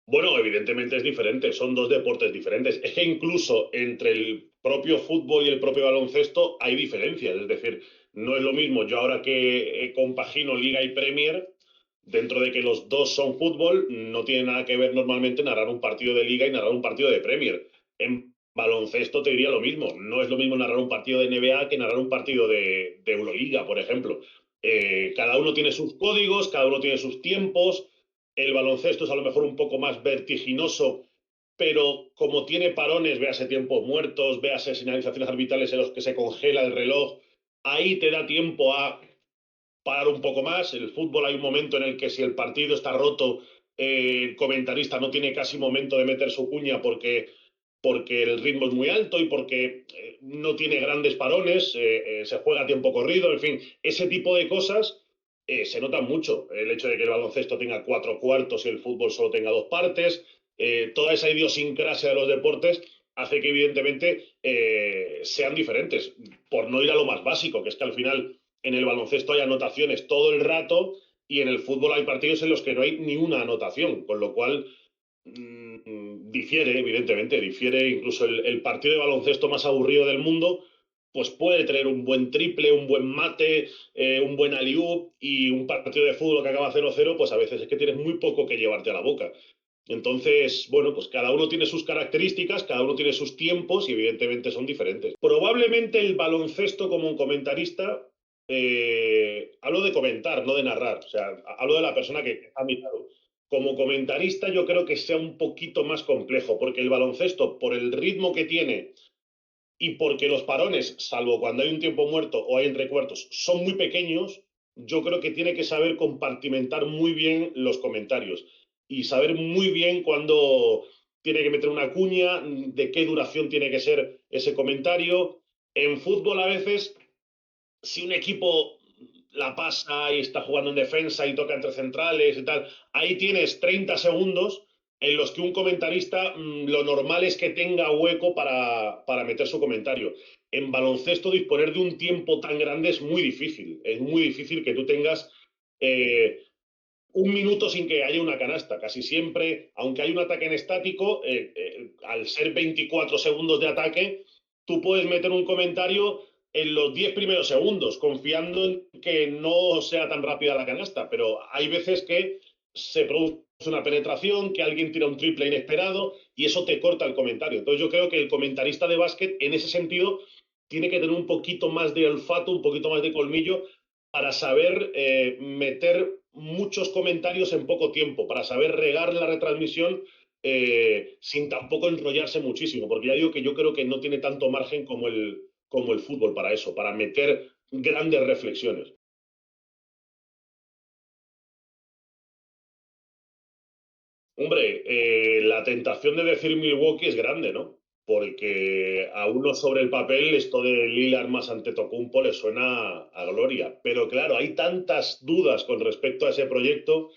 Bueno, evidentemente es diferente, son dos deportes diferentes. Es que incluso entre el propio fútbol y el propio baloncesto hay diferencias. Es decir, no es lo mismo yo ahora que compagino Liga y Premier, dentro de que los dos son fútbol, no tiene nada que ver normalmente narrar un partido de Liga y narrar un partido de Premier. En baloncesto te diría lo mismo. No es lo mismo narrar un partido de NBA que narrar un partido de Euroliga, por ejemplo. Cada uno tiene sus códigos, cada uno tiene sus tiempos. El baloncesto es a lo mejor un poco más vertiginoso, pero como tiene parones, véase tiempos muertos, véase señalizaciones arbitrales en los que se congela el reloj, ahí te da tiempo a parar un poco más. En el fútbol hay un momento en el que si el partido está roto, el comentarista no tiene casi momento de meter su cuña porque el ritmo es muy alto y porque no tiene grandes parones, se juega a tiempo corrido, en fin, ese tipo de cosas se notan mucho. El hecho de que el baloncesto tenga cuatro cuartos y el fútbol solo tenga dos partes, toda esa idiosincrasia de los deportes hace que evidentemente sean diferentes, por no ir a lo más básico, que es que al final en el baloncesto hay anotaciones todo el rato y en el fútbol hay partidos en los que no hay ni una anotación, con lo cual difiere, evidentemente, difiere incluso el partido de baloncesto más aburrido del mundo, pues puede tener un buen triple, un buen mate, un buen alley-oop y un partido de fútbol que acaba 0-0, pues a veces es que tienes muy poco que llevarte a la boca. Entonces, bueno, pues cada uno tiene sus características, cada uno tiene sus tiempos y evidentemente son diferentes. Probablemente el baloncesto como un comentarista, hablo de comentar, no de narrar, o sea, hablo de la persona que está a mi lado. Como comentarista yo creo que sea un poquito más complejo, porque el baloncesto, por el ritmo que tiene y porque los parones, salvo cuando hay un tiempo muerto o hay entrecuartos, son muy pequeños, yo creo que tiene que saber compartimentar muy bien los comentarios y saber muy bien cuándo tiene que meter una cuña, de qué duración tiene que ser ese comentario. En fútbol a veces, si un equipo la pasa y está jugando en defensa y toca entre centrales y tal, ahí tienes 30 segundos en los que un comentarista lo normal es que tenga hueco para meter su comentario. En baloncesto disponer de un tiempo tan grande es muy difícil. Es muy difícil que tú tengas eh, un minuto sin que haya una canasta. Casi siempre, aunque hay un ataque en estático, al ser 24 segundos de ataque, tú puedes meter un comentario en los 10 primeros segundos, confiando en que no sea tan rápida la canasta. Pero hay veces que se produce una penetración, que alguien tira un triple inesperado y eso te corta el comentario. Entonces yo creo que el comentarista de básquet, en ese sentido, tiene que tener un poquito más de olfato, un poquito más de colmillo para saber meter muchos comentarios en poco tiempo, para saber regar la retransmisión sin tampoco enrollarse muchísimo, porque ya digo que yo creo que no tiene tanto margen como el fútbol para eso, para meter grandes reflexiones. Hombre, la tentación de decir Milwaukee es grande, ¿no? Porque a uno sobre el papel esto de Lillard más Antetokounmpo le suena a gloria. Pero claro, hay tantas dudas con respecto a ese proyecto,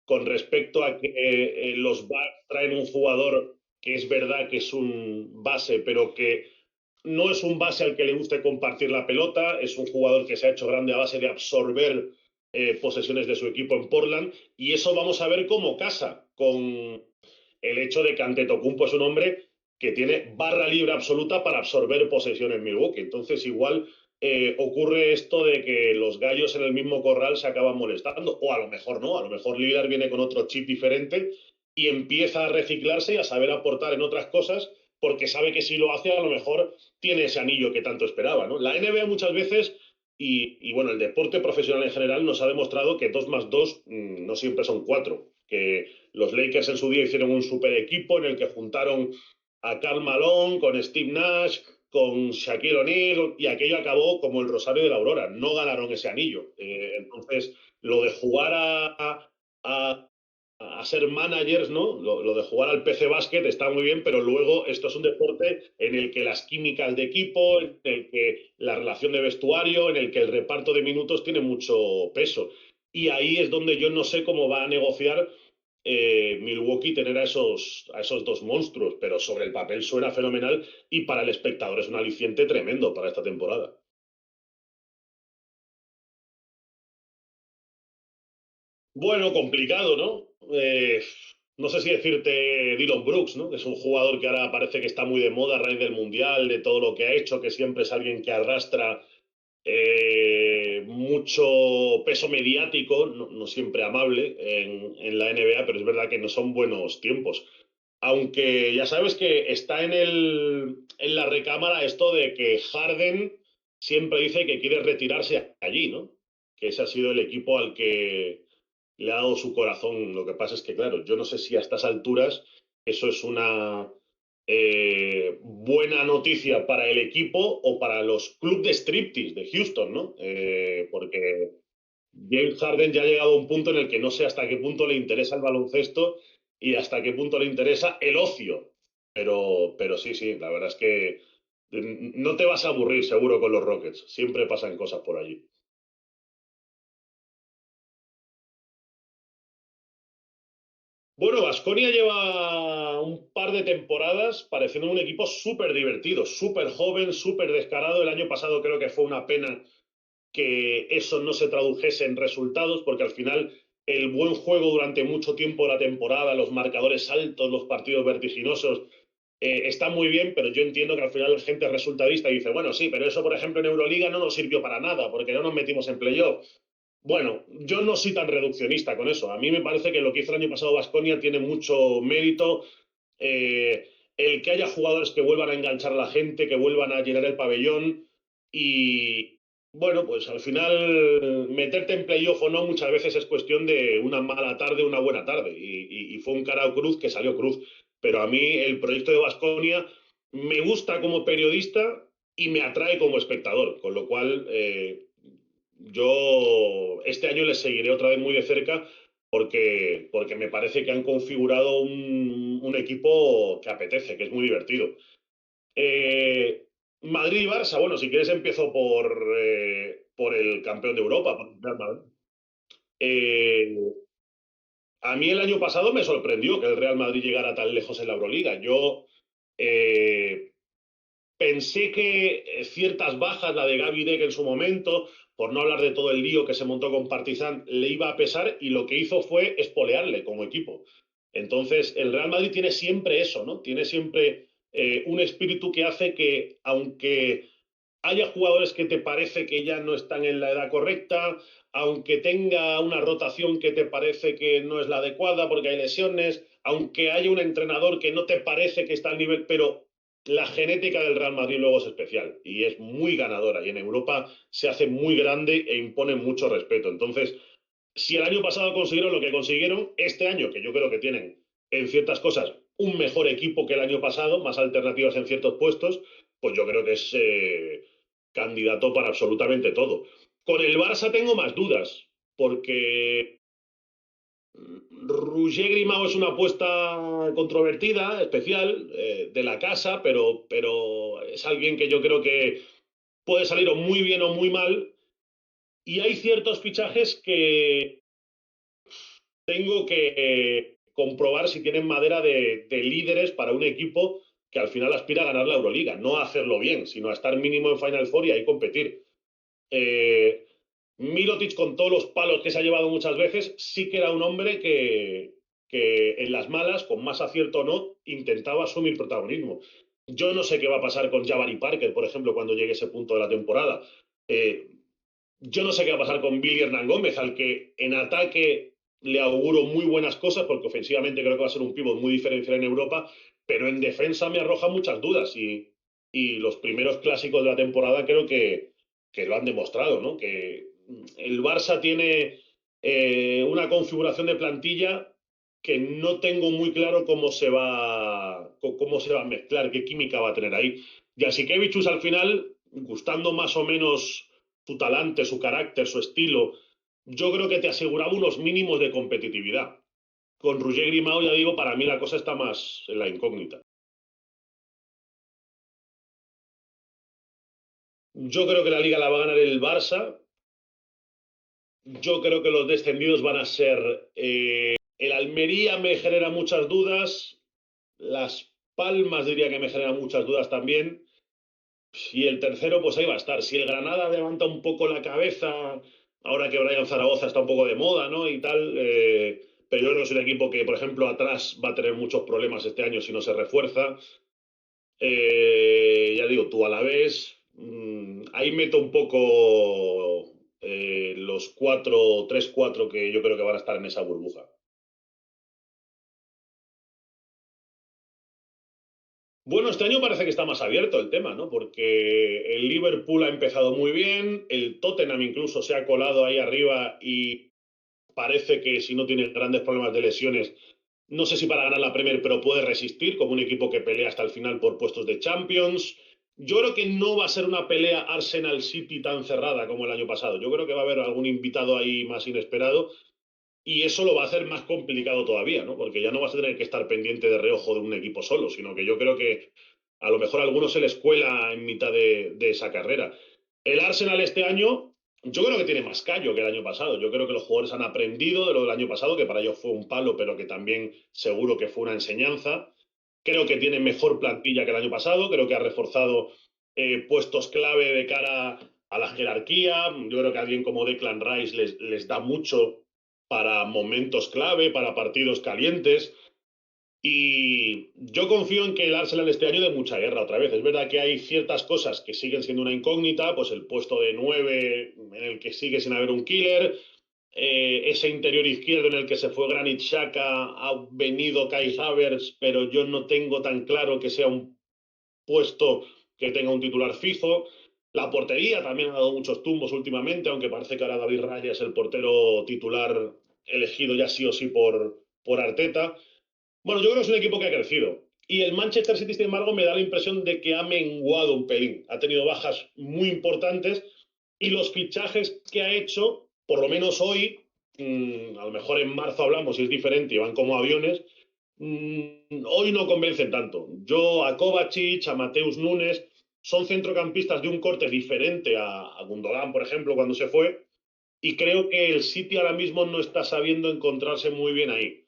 con respecto a que los Bucks traen un jugador que es verdad que es un base, pero que no es un base al que le guste compartir la pelota, es un jugador que se ha hecho grande a base de absorber posesiones de su equipo en Portland, y eso vamos a ver cómo casa con el hecho de que Antetokounmpo es un hombre que tiene barra libre absoluta para absorber posesiones en Milwaukee. Entonces, igual ocurre esto de que los gallos en el mismo corral se acaban molestando, o a lo mejor no, a lo mejor Lillard viene con otro chip diferente y empieza a reciclarse y a saber aportar en otras cosas, porque sabe que si lo hace, a lo mejor tiene ese anillo que tanto esperaba, ¿no? La NBA muchas veces bueno, el deporte profesional en general nos ha demostrado que 2 más 2 no siempre son 4, que los Lakers en su día hicieron un super equipo en el que juntaron a Karl Malone con Steve Nash, con Shaquille O'Neal, y aquello acabó como el Rosario de la Aurora. No ganaron ese anillo. Entonces, lo de jugar a, a ser managers, ¿no? Lo de jugar al PC Basket está muy bien, pero luego esto es un deporte en el que las químicas de equipo, en el que la relación de vestuario, en el que el reparto de minutos tiene mucho peso. Y ahí es donde yo no sé cómo va a negociar Milwaukee tener a esos dos monstruos, pero sobre el papel suena fenomenal y para el espectador es un aliciente tremendo para esta temporada. Bueno, complicado, ¿no? no sé si decirte Dylan Brooks, ¿no? Que es un jugador que ahora parece que está muy de moda a raíz del Mundial, de todo lo que ha hecho, que siempre es alguien que arrastra mucho peso mediático, no siempre amable en la NBA, pero es verdad que no son buenos tiempos. Aunque ya sabes que está en la recámara esto de que Harden siempre dice que quiere retirarse allí, ¿no? Que ese ha sido el equipo al que le ha dado su corazón. Lo que pasa es que, claro, yo no sé si a estas alturas eso es una buena noticia para el equipo o para los clubes de striptease de Houston, ¿no? Porque James Harden ya ha llegado a un punto en el que no sé hasta qué punto le interesa el baloncesto y hasta qué punto le interesa el ocio. Pero sí, sí, la verdad es que no te vas a aburrir seguro con los Rockets. Siempre pasan cosas por allí. Bueno, Baskonia lleva un par de temporadas pareciendo un equipo súper divertido, súper joven, súper descarado. El año pasado creo que fue una pena que eso no se tradujese en resultados, porque al final el buen juego durante mucho tiempo de la temporada, los marcadores altos, los partidos vertiginosos, está muy bien, pero yo entiendo que al final la gente resultadista y dice, bueno, sí, pero eso, por ejemplo, en Euroliga no nos sirvió para nada, porque no nos metimos en playoff. Bueno, yo no soy tan reduccionista con eso. A mí me parece que lo que hizo el año pasado Baskonia tiene mucho mérito. Eh, el que haya jugadores que vuelvan a enganchar a la gente, que vuelvan a llenar el pabellón y, bueno, pues al final meterte en playoff o no muchas veces es cuestión de una mala tarde, una buena tarde. Y fue un cara o cruz que salió cruz. Pero a mí el proyecto de Baskonia me gusta como periodista y me atrae como espectador, con lo cual yo este año les seguiré otra vez muy de cerca porque me parece que han configurado un equipo que apetece, que es muy divertido. Eh, Madrid y Barça, bueno, si quieres empiezo por el campeón de Europa. Por Real Madrid. Eh, a mí el año pasado me sorprendió que el Real Madrid llegara tan lejos en la Euroliga. Yo eh, pensé que ciertas bajas, la de Gaby Deck en su momento, por no hablar de todo el lío que se montó con Partizan, le iba a pesar y lo que hizo fue espolearle como equipo. Entonces, el Real Madrid tiene siempre eso, ¿no? Tiene siempre un espíritu que hace que, aunque haya jugadores que te parece que ya no están en la edad correcta, aunque tenga una rotación que te parece que no es la adecuada porque hay lesiones, aunque haya un entrenador que no te parece que está al nivel, pero la genética del Real Madrid luego es especial y es muy ganadora y en Europa se hace muy grande e impone mucho respeto. Entonces, si el año pasado consiguieron lo que consiguieron, este año, que yo creo que tienen en ciertas cosas un mejor equipo que el año pasado, más alternativas en ciertos puestos, pues yo creo que es candidato para absolutamente todo. Con el Barça tengo más dudas, porque Roger Grimao es una apuesta controvertida, especial, de la casa, pero es alguien que yo creo que puede salir o muy bien o muy mal. Y hay ciertos fichajes que tengo que comprobar si tienen madera de líderes para un equipo que al final aspira a ganar la Euroliga, no a hacerlo bien, sino a estar mínimo en Final Four y ahí competir. Eh, Mirotic, con todos los palos que se ha llevado muchas veces, sí que era un hombre que en las malas, con más acierto o no, intentaba asumir protagonismo. Yo no sé qué va a pasar con Jabari Parker, por ejemplo, cuando llegue ese punto de la temporada. Eh, yo no sé qué va a pasar con Billy Hernán Gómez, al que en ataque le auguro muy buenas cosas, porque ofensivamente creo que va a ser un pívot muy diferencial en Europa, pero en defensa me arroja muchas dudas y los primeros clásicos de la temporada creo que lo han demostrado, ¿no? Que el Barça tiene una configuración de plantilla que no tengo muy claro cómo se va a mezclar, qué química va a tener ahí. Jasikevichus al final, gustando más o menos su talante, su carácter, su estilo, yo creo que te aseguraba unos mínimos de competitividad. Con Roger Grimao, ya digo, para mí la cosa está más en la incógnita. Yo creo que la liga la va a ganar el Barça. Yo creo que los descendidos van a ser el Almería, me genera muchas dudas. Las Palmas diría que me genera muchas dudas también. Y el tercero, pues ahí va a estar. Si el Granada levanta un poco la cabeza, ahora que Brian Zaragoza está un poco de moda, ¿no? Y tal, pero yo creo que es un equipo que, por ejemplo, atrás va a tener muchos problemas este año si no se refuerza. Ya digo, tú a la vez, ahí meto un poco los 3-4 que yo creo que van a estar en esa burbuja. Bueno, este año parece que está más abierto el tema, ¿no? Porque el Liverpool ha empezado muy bien, el Tottenham incluso se ha colado ahí arriba y parece que si no tiene grandes problemas de lesiones, no sé si para ganar la Premier, pero puede resistir como un equipo que pelea hasta el final por puestos de Champions. Yo creo que no va a ser una pelea Arsenal City tan cerrada como el año pasado. Yo creo que va a haber algún invitado ahí más inesperado y eso lo va a hacer más complicado todavía, ¿no? Porque ya no vas a tener que estar pendiente de reojo de un equipo solo, sino que yo creo que a lo mejor a algunos se les cuela en mitad de esa carrera. El Arsenal este año, yo creo que tiene más callo que el año pasado. Yo creo que los jugadores han aprendido de lo del año pasado, que para ellos fue un palo, pero que también seguro que fue una enseñanza. Creo que tiene mejor plantilla que el año pasado, creo que ha reforzado puestos clave de cara a la jerarquía. Yo creo que alguien como Declan Rice les da mucho para momentos clave, para partidos calientes. Y yo confío en que el Arsenal este año de mucha guerra otra vez. Es verdad que hay ciertas cosas que siguen siendo una incógnita, pues el puesto de 9 en el que sigue sin haber un killer, ese interior izquierdo en el que se fue Granit Xhaka, ha venido Kai Havertz, pero yo no tengo tan claro que sea un puesto que tenga un titular fijo. La portería también ha dado muchos tumbos últimamente, aunque parece que ahora David Raya es el portero titular elegido ya sí o sí por Arteta. Bueno, yo creo que es un equipo que ha crecido. Y el Manchester City, sin embargo, me da la impresión de que ha menguado un pelín. Ha tenido bajas muy importantes y los fichajes que ha hecho, por lo menos hoy, a lo mejor en marzo hablamos y es diferente y van como aviones, hoy no convencen tanto. Yo a Kovacic, a Mateus Nunes, son centrocampistas de un corte diferente a Gundogan, por ejemplo, cuando se fue, y creo que el City ahora mismo no está sabiendo encontrarse muy bien ahí.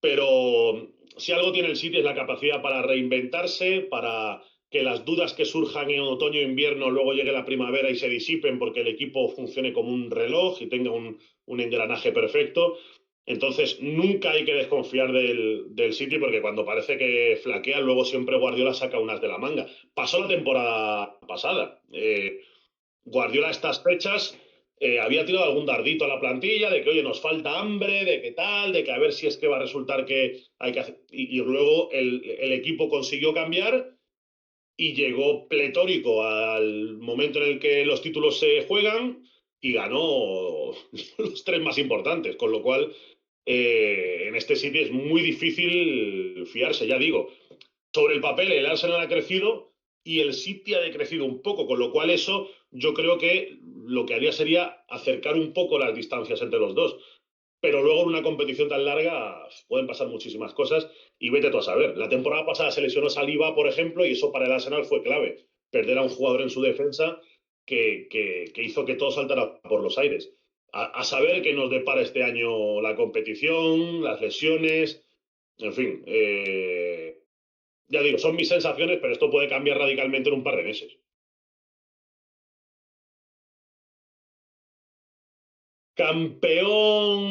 Pero si algo tiene el City es la capacidad para reinventarse, para que las dudas que surjan en otoño e invierno luego llegue la primavera y se disipen porque el equipo funcione como un reloj y tenga un engranaje perfecto. Entonces, nunca hay que desconfiar del City porque cuando parece que flaquea, luego siempre Guardiola saca unas de la manga. Pasó la temporada pasada. Guardiola a estas fechas había tirado algún dardito a la plantilla de que, oye, nos falta hambre, de qué tal, de que a ver si es que va a resultar que hay que hacer. Y luego el equipo consiguió cambiar y llegó pletórico al momento en el que los títulos se juegan y ganó los tres más importantes, con lo cual en este sitio es muy difícil fiarse, ya digo. Sobre el papel el Arsenal ha crecido y el City ha decrecido un poco, con lo cual eso yo creo que lo que haría sería acercar un poco las distancias entre los dos. Pero luego en una competición tan larga pueden pasar muchísimas cosas y vete tú a saber. La temporada pasada se lesionó Saliba, por ejemplo, y eso para el Arsenal fue clave. Perder a un jugador en su defensa que hizo que todo saltara por los aires. A saber qué nos depara este año la competición, las lesiones, en fin. Ya digo, son mis sensaciones, pero esto puede cambiar radicalmente en un par de meses. Campeón.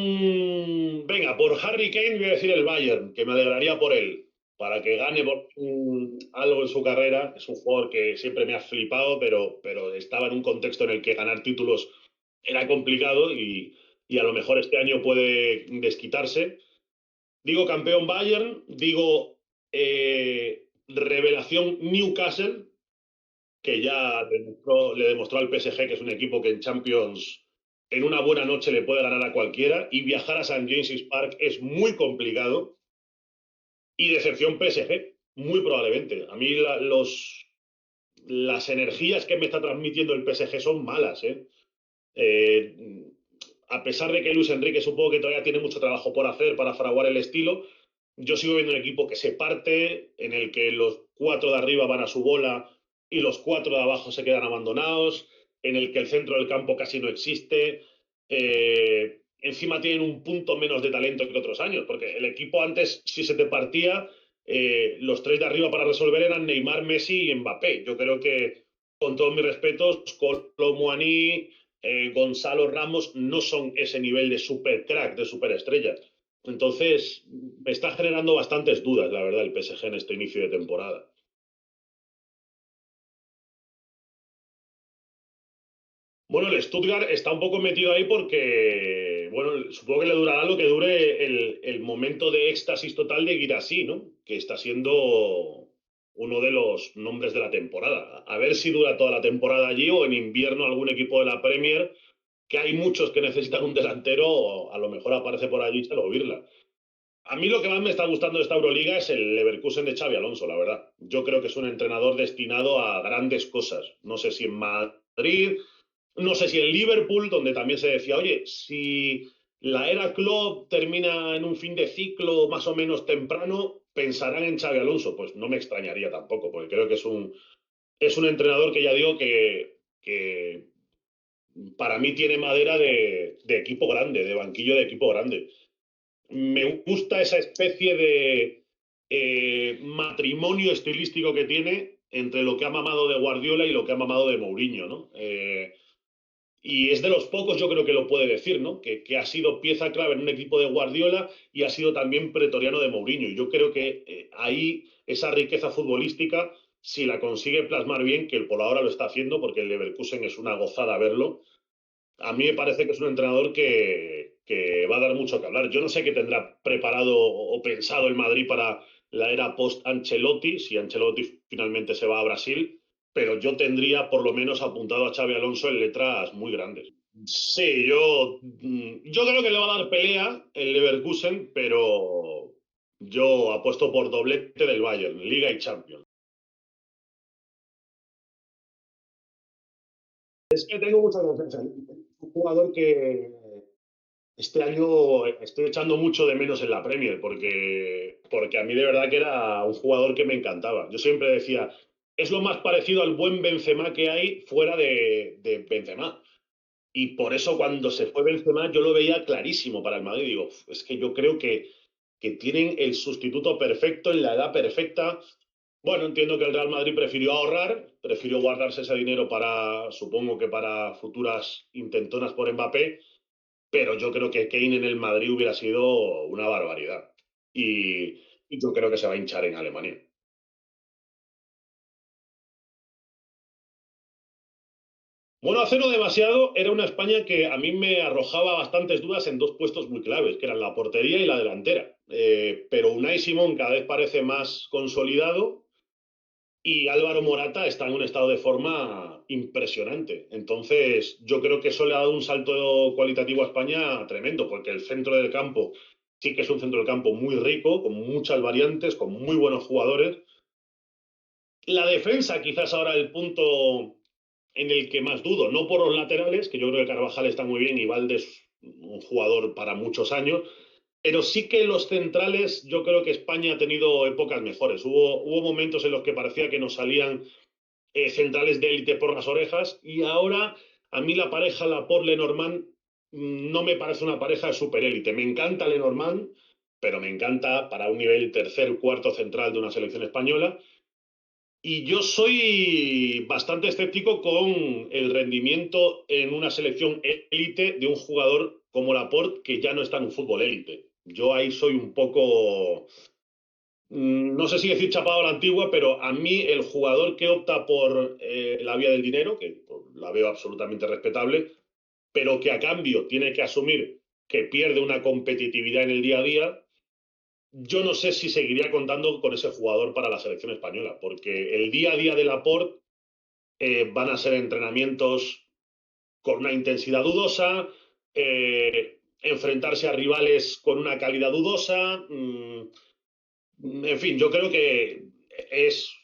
Venga, por Harry Kane voy a decir el Bayern, que me alegraría por él, para que gane algo en su carrera. Es un jugador que siempre me ha flipado, pero estaba en un contexto en el que ganar títulos era complicado y a lo mejor este año puede desquitarse. Digo campeón Bayern, digo revelación Newcastle, que ya le demostró al PSG que es un equipo que en Champions en una buena noche le puede ganar a cualquiera y viajar a St. James's Park es muy complicado y decepción PSG, muy probablemente. A mí las energías que me está transmitiendo el PSG son malas. Eh, a pesar de que Luis Enrique supongo que todavía tiene mucho trabajo por hacer para fraguar el estilo, yo sigo viendo un equipo que se parte, en el que los cuatro de arriba van a su bola y los cuatro de abajo se quedan abandonados, en el que el centro del campo casi no existe. Encima tienen un punto menos de talento que otros años, porque el equipo antes, si se te partía, los tres de arriba para resolver eran Neymar, Messi y Mbappé. Yo creo que, con todos mis respetos, Kolo Muani, Gonzalo Ramos no son ese nivel de super crack, de superestrella. Entonces, me está generando bastantes dudas, la verdad, el PSG en este inicio de temporada. Bueno, el Stuttgart está un poco metido ahí porque, bueno, supongo que le durará lo que dure el momento de éxtasis total de Guirassy, ¿no? Que está siendo uno de los nombres de la temporada. A ver si dura toda la temporada allí o en invierno algún equipo de la Premier, que hay muchos que necesitan un delantero, a lo mejor aparece por allí y se lo virla. A mí lo que más me está gustando de esta Euroliga es el Leverkusen de Xavi Alonso, la verdad. Yo creo que es un entrenador destinado a grandes cosas. No sé si en Madrid, no sé si en Liverpool, donde también se decía, oye, si la era Klopp termina en un fin de ciclo más o menos temprano, pensarán en Xavi Alonso. Pues no me extrañaría tampoco, porque creo que es un entrenador que ya digo que para mí tiene madera de equipo grande, de banquillo de equipo grande. Me gusta esa especie de matrimonio estilístico que tiene entre lo que ha mamado de Guardiola y lo que ha mamado de Mourinho, ¿no? Y es de los pocos, yo creo que lo puede decir, ¿no? Que ha sido pieza clave en un equipo de Guardiola y ha sido también pretoriano de Mourinho. Y yo creo que ahí esa riqueza futbolística, si la consigue plasmar bien, que por ahora lo está haciendo, porque el Leverkusen es una gozada verlo, a mí me parece que es un entrenador que va a dar mucho que hablar. Yo no sé qué tendrá preparado o pensado el Madrid para la era post-Ancelotti, si Ancelotti finalmente se va a Brasil, pero yo tendría por lo menos apuntado a Xavi Alonso en letras muy grandes. Sí, yo creo que le va a dar pelea el Leverkusen, pero yo apuesto por doblete del Bayern, Liga y Champions. Es que tengo mucha confianza. Un jugador que este año estoy echando mucho de menos en la Premier porque a mí de verdad que era un jugador que me encantaba. Yo siempre decía, es lo más parecido al buen Benzema que hay fuera de Benzema. Y por eso cuando se fue Benzema yo lo veía clarísimo para el Madrid. Digo, es que yo creo que tienen el sustituto perfecto en la edad perfecta. Bueno, entiendo que el Real Madrid prefirió ahorrar, prefirió guardarse ese dinero para, supongo que para futuras intentonas por Mbappé, pero yo creo que Kane en el Madrid hubiera sido una barbaridad. Y yo creo que se va a hinchar en Alemania. Bueno, hace no demasiado era una España que a mí me arrojaba bastantes dudas en dos puestos muy claves, que eran la portería y la delantera. Pero Unai Simón cada vez parece más consolidado y Álvaro Morata está en un estado de forma impresionante. Entonces, yo creo que eso le ha dado un salto cualitativo a España tremendo, porque el centro del campo sí que es un centro del campo muy rico, con muchas variantes, con muy buenos jugadores. La defensa, quizás ahora el punto en el que más dudo, no por los laterales, que yo creo que Carvajal está muy bien y Valdés un jugador para muchos años, pero sí que los centrales, yo creo que España ha tenido épocas mejores. Hubo momentos en los que parecía que nos salían centrales de élite por las orejas y ahora a mí la pareja Laporte-Lenormand no me parece una pareja de superélite. Me encanta Lenormand, pero me encanta para un nivel tercer, cuarto central de una selección española. Y yo soy bastante escéptico con el rendimiento en una selección élite de un jugador como Laporte que ya no está en un fútbol élite. Yo ahí soy un poco, no sé si decir chapado a la antigua, pero a mí el jugador que opta por la vía del dinero, que pues, la veo absolutamente respetable, pero que a cambio tiene que asumir que pierde una competitividad en el día a día, yo no sé si seguiría contando con ese jugador para la selección española, porque el día a día de Laporte van a ser entrenamientos con una intensidad dudosa, enfrentarse a rivales con una calidad dudosa. En fin, yo creo que es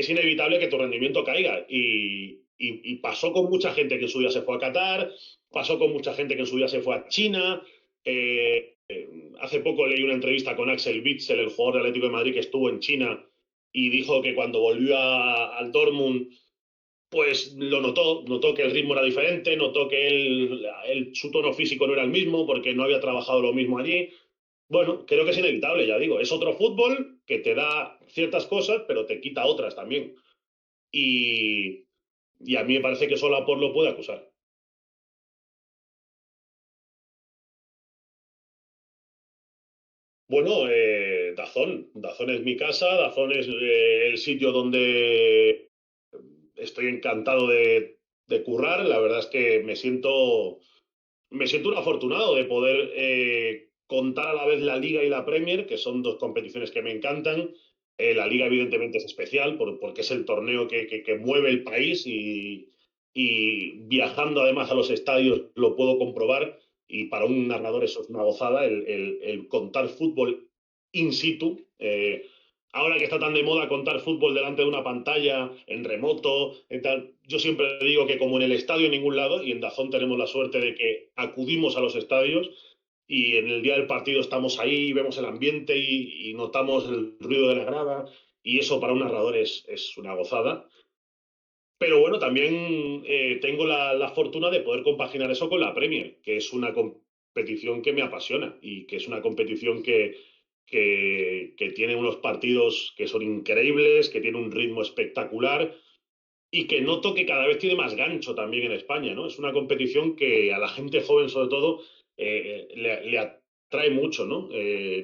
inevitable que tu rendimiento caiga. Y pasó con mucha gente que en su día se fue a Qatar, pasó con mucha gente que en su día se fue a China. Hace poco leí una entrevista con Axel Witsel, el jugador del Atlético de Madrid que estuvo en China y dijo que cuando volvió al Dortmund pues lo notó que el ritmo era diferente, notó que su tono físico no era el mismo porque no había trabajado lo mismo allí. Bueno, creo que es inevitable, ya digo, es otro fútbol que te da ciertas cosas, pero te quita otras también. Y, y a mí me parece que solo por lo puede acusar. Bueno, Dazón. Dazón es mi casa, Dazón es el sitio donde estoy encantado de currar. La verdad es que me siento un afortunado de poder contar a la vez la Liga y la Premier, que son dos competiciones que me encantan. La Liga, evidentemente, es especial porque es el torneo que mueve el país y viajando además a los estadios lo puedo comprobar. Y para un narrador eso es una gozada, el contar fútbol in situ. Ahora que está tan de moda contar fútbol delante de una pantalla, en remoto, en tal, yo siempre digo que como en el estadio en ningún lado, y en Dazón tenemos la suerte de que acudimos a los estadios y en el día del partido estamos ahí, vemos el ambiente y notamos el ruido de la grada, y eso para un narrador es una gozada. Pero bueno, también tengo la fortuna de poder compaginar eso con la Premier, que es una competición que me apasiona y que es una competición que tiene unos partidos que son increíbles, que tiene un ritmo espectacular y que noto que cada vez tiene más gancho también en España, ¿no? Es una competición que a la gente joven, sobre todo, le atrae mucho, ¿no?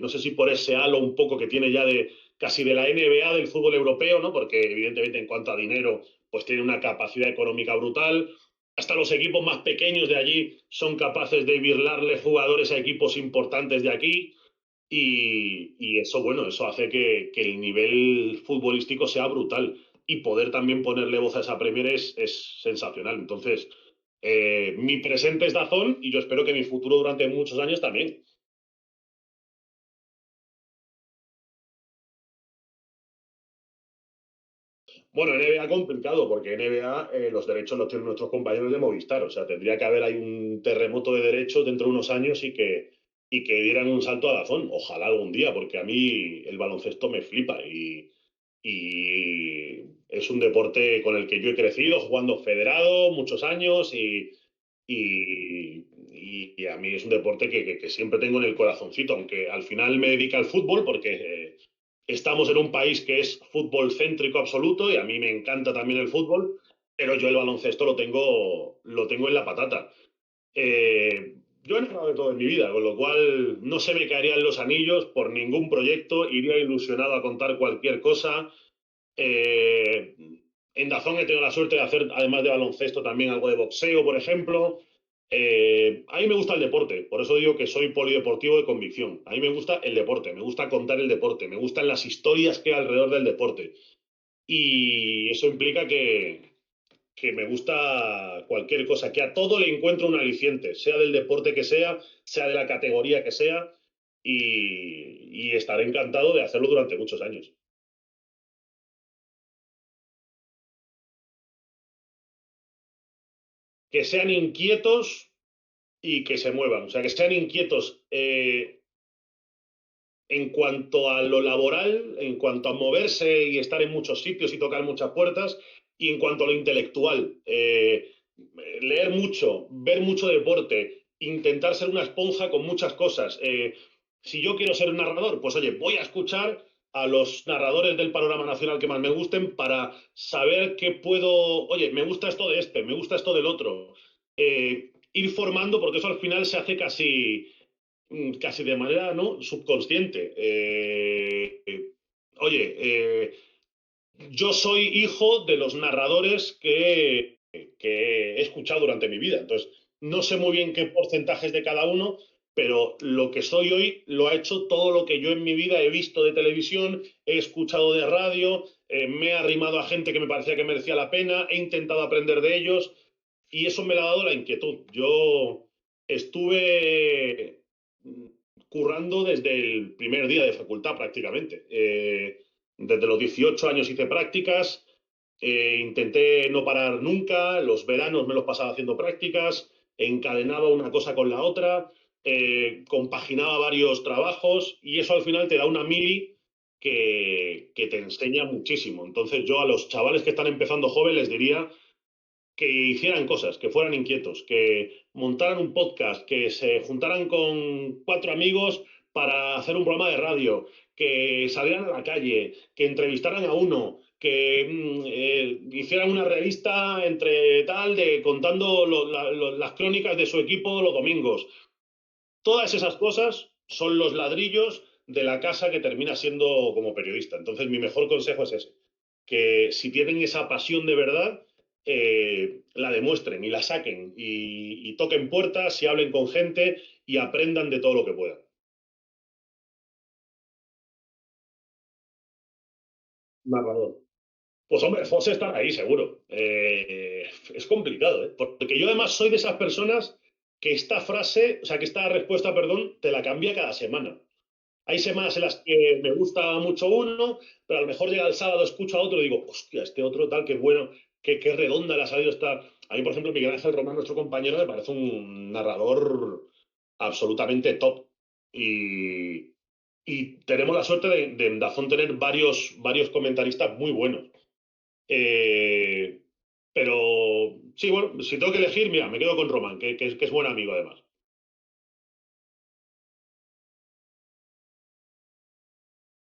No sé si por ese halo un poco que tiene ya de casi de la NBA del fútbol europeo, ¿no? Porque evidentemente en cuanto a dinero, pues tiene una capacidad económica brutal. Hasta los equipos más pequeños de allí son capaces de virlarle jugadores a equipos importantes de aquí. Y eso, bueno, eso hace que el nivel futbolístico sea brutal y poder también ponerle voz a esa Premier es sensacional. Entonces, mi presente es Dazón y yo espero que mi futuro durante muchos años también. Bueno, NBA complicado porque NBA los derechos los tienen nuestros compañeros de Movistar. O sea, tendría que haber ahí un terremoto de derechos dentro de unos años y que dieran un salto a Dazón. Ojalá algún día, porque a mí el baloncesto me flipa y es un deporte con el que yo he crecido jugando federado muchos años y a mí es un deporte que siempre tengo en el corazoncito, aunque al final me dedica al fútbol porque estamos en un país que es fútbol céntrico absoluto y a mí me encanta también el fútbol, pero yo el baloncesto lo tengo en la patata. Yo he narrado de todo en mi vida, con lo cual no se me caerían los anillos por ningún proyecto, iría ilusionado a contar cualquier cosa. Eh, en Dazón he tenido la suerte de hacer, además de baloncesto, también algo de boxeo, por ejemplo. A mí me gusta el deporte, por eso digo que soy polideportivo de convicción. A mí me gusta el deporte, me gusta contar el deporte, me gustan las historias que hay alrededor del deporte. Y eso implica que me gusta cualquier cosa, que a todo le encuentro un aliciente, sea del deporte que sea de la categoría que sea, y estaré encantado de hacerlo durante muchos años. Que sean inquietos y que se muevan, o sea, que sean inquietos en cuanto a lo laboral, en cuanto a moverse y estar en muchos sitios y tocar muchas puertas, y en cuanto a lo intelectual, leer mucho, ver mucho deporte, intentar ser una esponja con muchas cosas. Si yo quiero ser un narrador, pues oye, voy a escuchar a los narradores del panorama nacional que más me gusten para saber qué puedo, oye, me gusta esto de este, me gusta esto del otro. Ir formando, porque eso al final se hace casi de manera no subconsciente. Oye, yo soy hijo de los narradores que he escuchado durante mi vida, entonces no sé muy bien qué porcentajes de cada uno, pero lo que soy hoy lo ha hecho todo lo que yo en mi vida he visto de televisión, he escuchado de radio, me he arrimado a gente que me parecía que merecía la pena, he intentado aprender de ellos y eso me lo ha dado la inquietud. Yo estuve currando desde el primer día de facultad prácticamente. Desde los 18 años hice prácticas, intenté no parar nunca, los veranos me los pasaba haciendo prácticas, encadenaba una cosa con la otra, compaginaba varios trabajos y eso al final te da una mili que te enseña muchísimo. Entonces yo a los chavales que están empezando jóvenes les diría que hicieran cosas, que fueran inquietos, que montaran un podcast, que se juntaran con cuatro amigos para hacer un programa de radio, que salieran a la calle, que entrevistaran a uno, que hicieran una revista entre tal de contando las crónicas de su equipo los domingos. Todas esas cosas son los ladrillos de la casa que termina siendo como periodista. Entonces, mi mejor consejo es ese, que si tienen esa pasión de verdad, la demuestren y la saquen y toquen puertas y hablen con gente y aprendan de todo lo que puedan. Narrador. Pues hombre, José está ahí, seguro. Es complicado, ¿eh? Porque yo además soy de esas personas que esta frase, o sea, que esta respuesta, perdón, te la cambia cada semana. Hay semanas en las que me gusta mucho uno, pero a lo mejor llega el sábado, escucho a otro y digo, hostia, este otro tal, qué bueno, qué redonda le ha salido esta. A mí, por ejemplo, Miguel Ángel Román, nuestro compañero, me parece un narrador absolutamente top. Y, y tenemos la suerte de en Dazón tener varios comentaristas muy buenos. Eh, pero sí, bueno, si tengo que elegir, mira, me quedo con Román, que es buen amigo además.